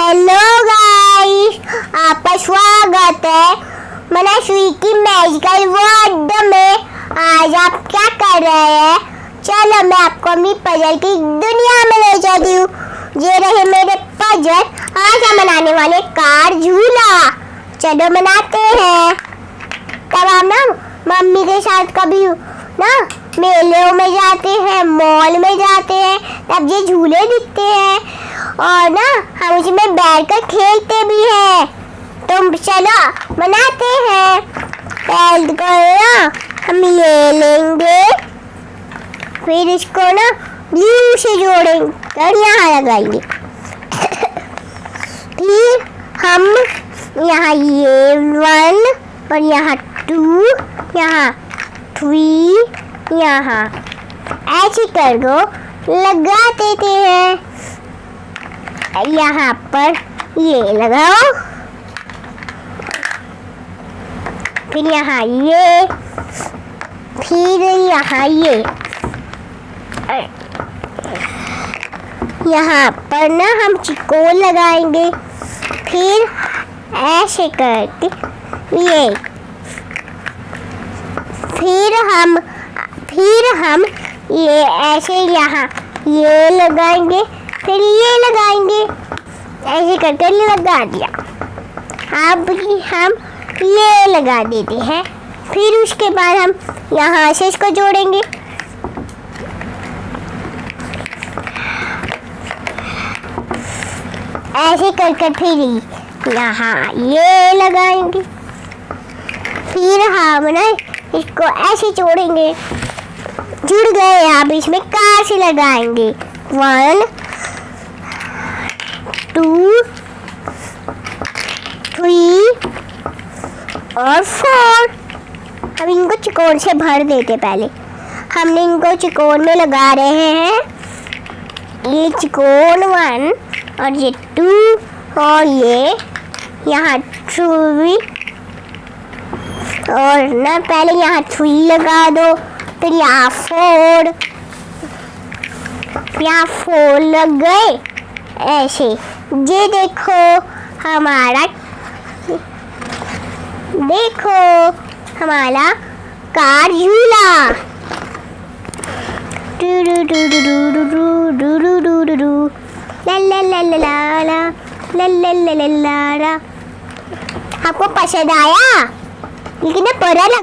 Hello guys, आपका स्वागत है मनस्वी की मैजिकल वर्ल्ड में। आज आप क्या कर रहे हैं? चलो मैं आपको अपनी पजल की दुनिया में ले जाती हूँ। ये रहे मेरे पजल। आज हम बनाने वाले कार झूला। चलो बनाते हैं। तब हम ना मम्मी के साथ कभी ना मेलों में जाते हैं, मॉल में जाते हैं, तब ये झूले दिखते हैं और ना हम उसमें बैठकर खेलते भी हैं। तो चलो बनाते हैं। पहले ना हम ये लेंगे, फिर इसको ना ग्लू से जोड़ेंगे और यहाँ लगाएंगे। फिर हम यहाँ ये 1 और यहाँ 2, यहाँ 3, यहाँ ऐसे कर दो, लगा देते हैं। यहाँ पर ये लगाओ, फिर यहाँ ये, फिर यहाँ ये। यहाँ पर ना हम चिकोन लगाएंगे, फिर ऐसे करके ये, फिर हम ये ऐसे यहाँ ये लगाएंगे, फिर ये लगाएंगे। ऐसे करके लगा दिया। अब हम ये लगा देते हैं। फिर उसके बाद हम यहाँ से इसको जोड़ेंगे। ऐसे करके फिर यहाँ ये लगाएंगे। फिर हम ना इसको ऐसे जोड़ेंगे। जुड़ गए। अब इसमें कार से लगाएंगे। 1 2 3 और 4। अब इनको चिकोन से भर देते। पहले हमने इनको चिकोन में लगा रहे हैं। ये चिकोन 1 और ये 2 और ये यहाँ 3 और ना पहले यहाँ 3 लगा दो, फिर यहाँ 4, यहाँ 4 लग गए। ऐसे ये देखो हमारा कार झूला। आपको पसंद आया? लेकिन ना